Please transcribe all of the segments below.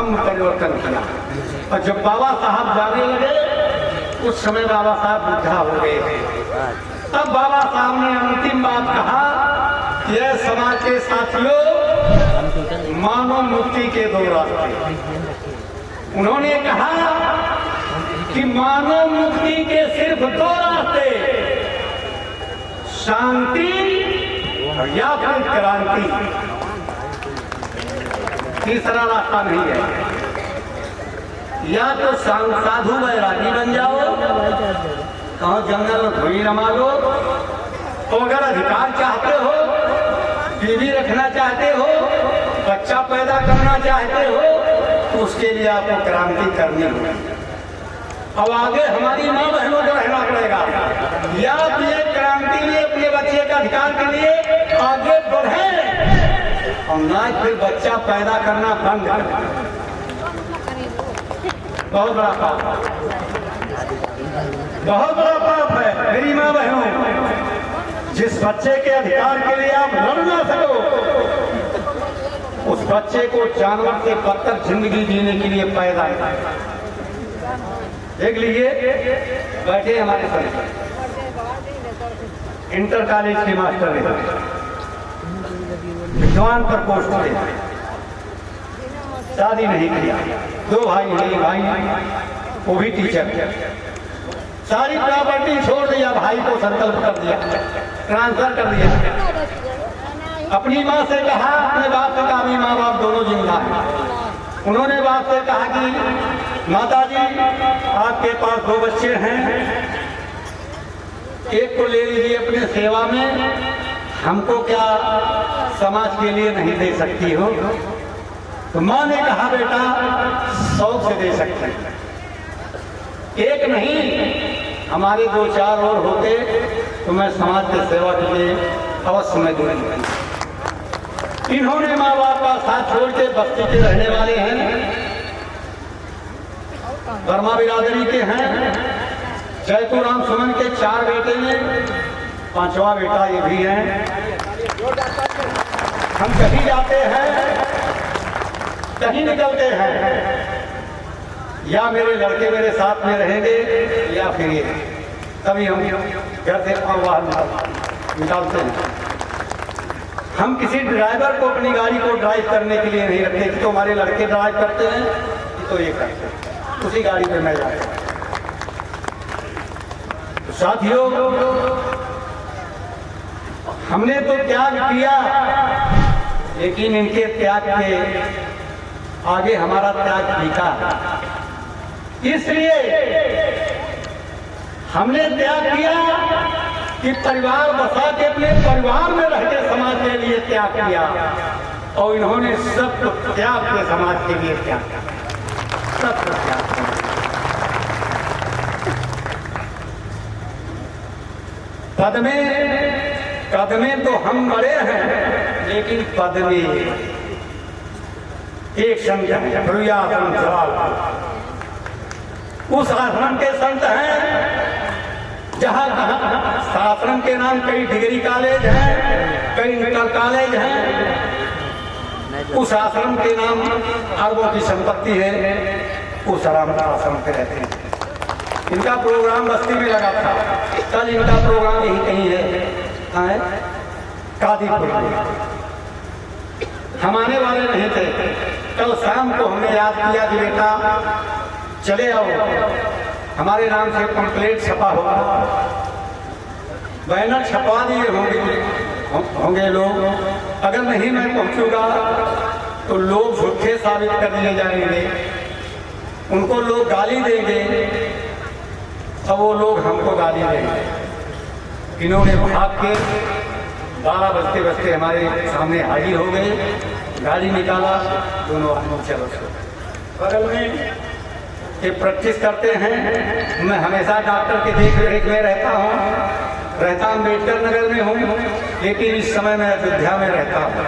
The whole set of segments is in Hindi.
धम्म परिवर्तन किया। और जब बाबा साहब जाने लगे उस समय बाबा साहब बुढ़ा हो गए। तब बाबा साहब ने अंतिम बात कहा, यह समाज के साथियों, मानव मुक्ति के दो रास्ते। उन्होंने कहा कि मानव मुक्ति के सिर्फ दो रास्ते, शांति या फिर क्रांति, तीसरा रास्ता नहीं है। या तो साधु बैरागी बन जाओ, कहो जंगल में धुई रमा लो, तो अगर अधिकार चाहते हो, बीवी रखना चाहते हो, बच्चा पैदा करना चाहते हो, तो उसके लिए आपको क्रांति करनी होगी। अब आगे हमारी माँ बहनों को रहना पड़ेगा, या तो ये क्रांति में अपने बच्चे का अधिकार के लिए आगे बढ़े और ना फिर बच्चा पैदा करना बंद कर। बहुत बड़ा पाप, बहुत बड़ा पाप है मेरी माँ बहनों। जिस बच्चे के अधिकार के लिए आप लड़ ना सको, उस बच्चे को जानवर से बदतर जिंदगी जीने के लिए पैदा है। देख लीजिए, बैठे हमारे साथ इंटर कॉलेज के मास्टर हैं, विद्वान पर पोस्ट थे, शादी नहीं किया, दो भाई हैं, भाई वो भी टीचर, सारी प्रॉपर्टी छोड़ दिया, भाई को संकल्प कर दिया, ट्रांसफर कर दिया। अपनी माँ से कहा, अपने बाप से कहा, माँ बाप दोनों जिंदा हैं। उन्होंने बाप से कहा कि माताजी, आपके पास दो बच्चे हैं, एक को ले लीजिए अपने सेवा में, हमको क्या समाज के लिए नहीं दे सकती हो? तो माँ ने कहा, बेटा शौक से दे सकते हैं, एक नहीं, हमारे दो चार और होते तो मैं समाज की सेवा के लिए अवश्य मैं दूंगा। इन्होंने माँ बाप का साथ छोड़ के बस्ती के रहने वाले हैं, वर्मा बिरादरी के हैं, जयपुराम सुमन के 4 बेटे हैं, 5वां बेटा ये भी है। हम कहीं जाते हैं, कहीं निकलते हैं, या मेरे लड़के मेरे साथ में रहेंगे या फिर ये, तभी हम घर से बाहर निकालते हैं। हम किसी ड्राइवर को अपनी गाड़ी को ड्राइव करने के लिए नहीं रखते कि तो हमारे लड़के ड्राइव करते हैं कि तो ये करते हैं, उसी गाड़ी पे मैं जाता हूँ। तो साथियों, हमने तो त्याग किया, लेकिन इनके त्याग के आगे हमारा त्याग फीका। इसलिए हमने त्याग किया कि परिवार बसा के अपने परिवार में रह के समाज के लिए त्याग किया, और इन्होंने सब त्याग के समाज के लिए त्याग किया, सब त्याग किया। पद में तो हम बड़े हैं, लेकिन पद में एक संत है, भृगुयाश्रम जलाल, उस आश्रम के संत हैं जहाँ आश्रम के नाम कई डिग्री कॉलेज हैं, कई इंटर कॉलेज हैं। उस आश्रम के नाम अरबों की संपत्ति है, उस आश्रम पे रहते हैं। इनका प्रोग्राम बस्ती में लगा था, कल इनका प्रोग्राम यही कहीं है, कहाँ है? कादीपुर में। हम आने वाले नहीं थे, कल शाम को हमने याद किया कि बेटा चले आओ, हमारे नाम से कंप्लेंट छपा होगा, बैनर छपा दिए होंगे लोग, अगर नहीं मैं पहुंचूंगा तो लोग झूठे साबित कर दिए जाएंगे, उनको लोग गाली देंगे, अब वो लोग हमको गाली देंगे। इन्होंने भाग के 12 बजते बजते हमारे सामने हाजिर हो गए, गाड़ी निकाला, दोनों हम चलो बगल में ये प्रैक्टिस करते हैं। मैं हमेशा डॉक्टर के देख रेख में रहता अम्बेडकर नगर में हूँ, लेकिन इस समय मैं अयोध्या में रहता हूँ।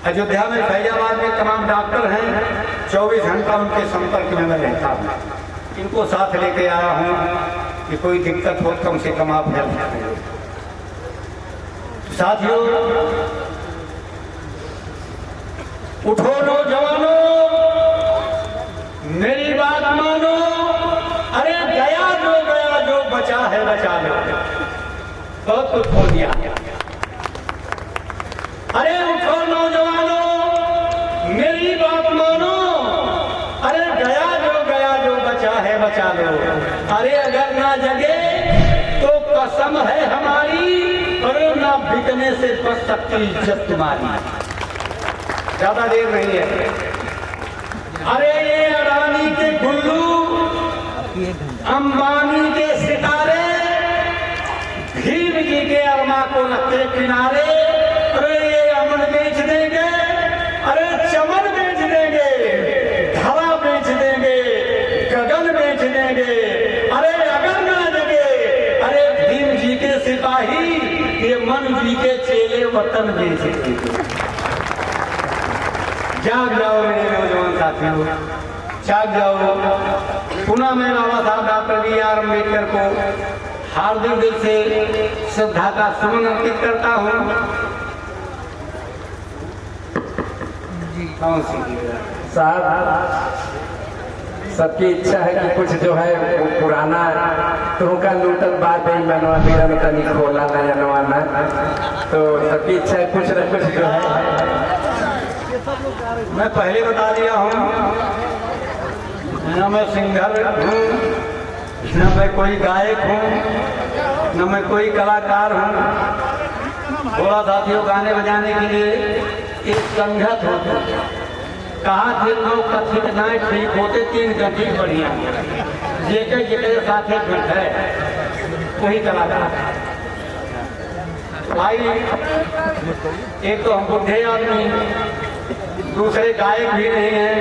अयोध्या में फैजाबाद में तमाम डॉक्टर हैं, 24 घंटा उनके संपर्क में मैं रहता हूँ। इनको साथ लेके आया हूँ कि कोई दिक्कत हो कम से कम आप हेल्प करें। साथियों, उठो नौजवानों, है बचा लो, बहुत कुछ खो दिया। अरे उठो नौजवानों, मेरी बात मानो, अरे गया जो बचा है बचा लो। अरे अगर ना जगे तो कसम है हमारी, अरे ना बिकने से बच सकती इज्जत तुम्हारी। ज्यादा देर नहीं है। अरे ये अडानी के गुल्लू, अंबानी के सितारे, भीम जी के अरमा को रखते किनारे। अरे ये अमन बेच देंगे, अरे चमन बेच देंगे, धरा बेच देंगे, गगन बेच देंगे। अरे अगर ना जगे, अरे भीम जी के सिपाही, ये मन जी के चेले वतन बेच देंगे। जाग जाओ मेरे नौजवान साथियों, जाग जाओ। पुनः मैं बाबा साहब डॉक्टर B.R. अम्बेडकर को हार्दिक दिल से श्रद्धा का सुमन अर्पित करता हूँ। कौन सी साहब, सबकी इच्छा है कि कुछ जो है वो पुराना तुमका लूटल बात है मनवा मेरा में तनी खोला नया नवाना, तो सबकी इच्छा है कुछ न कुछ जो है। मैं पहले बता दिया हूँ, न मैं सिंगर हूँ, न मैं कोई गायक हूँ, न मैं कोई कलाकार हूँ। थोड़ा साथियों गाने बजाने के लिए एक संगत हो, कहा थे लोग कथित ना ठीक होते, 3 घंटे बढ़िया जेके साथे है वही कलाकार। भाई एक तो हम बुढ़े आदमी, दूसरे गायक भी नहीं है।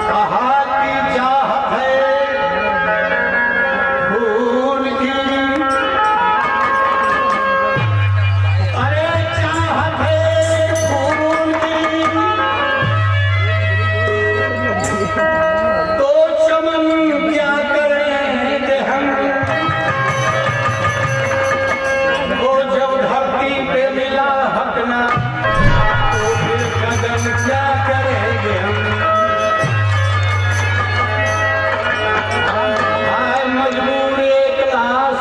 कहा की चाहत है फूल की, अरे चाहत है फूल की, तो चमन क्या करेंगे हम, वो जब धरती पे मिला हक ना, तो फिर कदम क्या करेंगे हम। मजबूर एक लाश,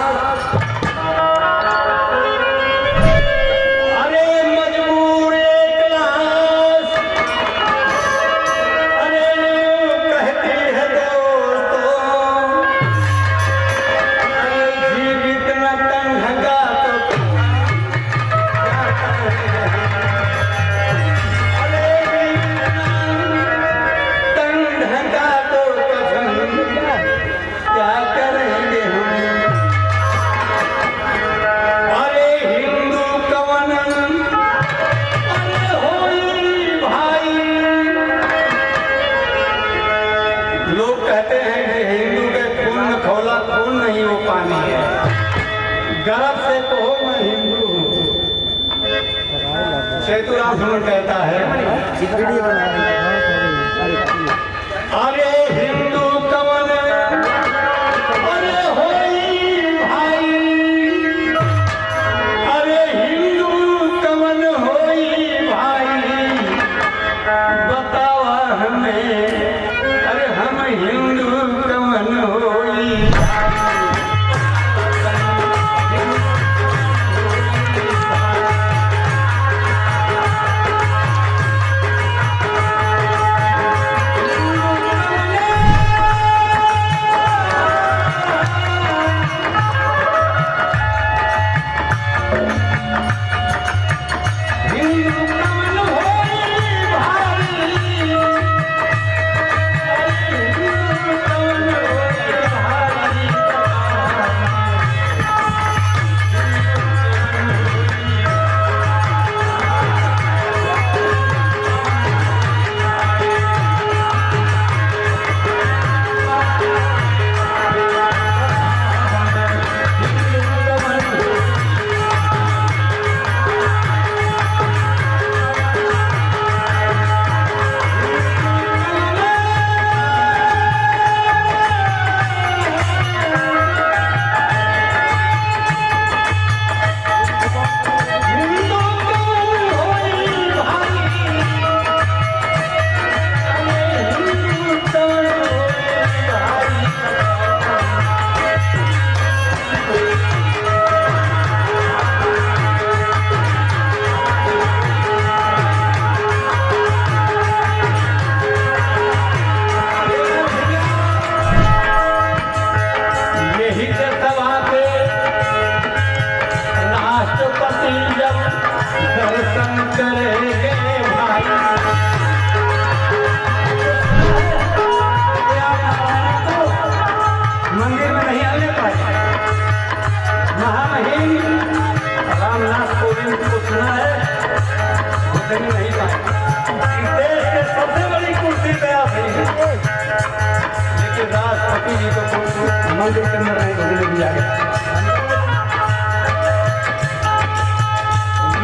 अरे मजबूर एक लाश, अरे कहती है दोस्तों, अरे जीवित न तन ढंगा तो क्या करेंगे, अरे तन ढंगा तो कफन क्या करेंगे हम। अरे हिंदू कवन, अरे होई भाई, लोग कहते हैं कि हिंदू के खून में खौला खून नहीं, वो पानी है। गर्व से कहो मैं हिंदू हूँ। सेतुराम सुमन कहता है, अरे हिंदू कवन, अरे होई भाई, अरे हिंदू कवन होई भाई, बतावा हमें, अरे हम हिंदू कवन होई भाई। मंदिर में नहीं आने पाए। महामहिम रामनाथ कोविंद को सुना है, घुसने नहीं पाए। देश के सबसे बड़ी कुर्सी पे आप हैं, लेकिन राष्ट्रपति जी को मंदिर के अंदर नहीं घुसने दिया गया।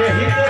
यही तो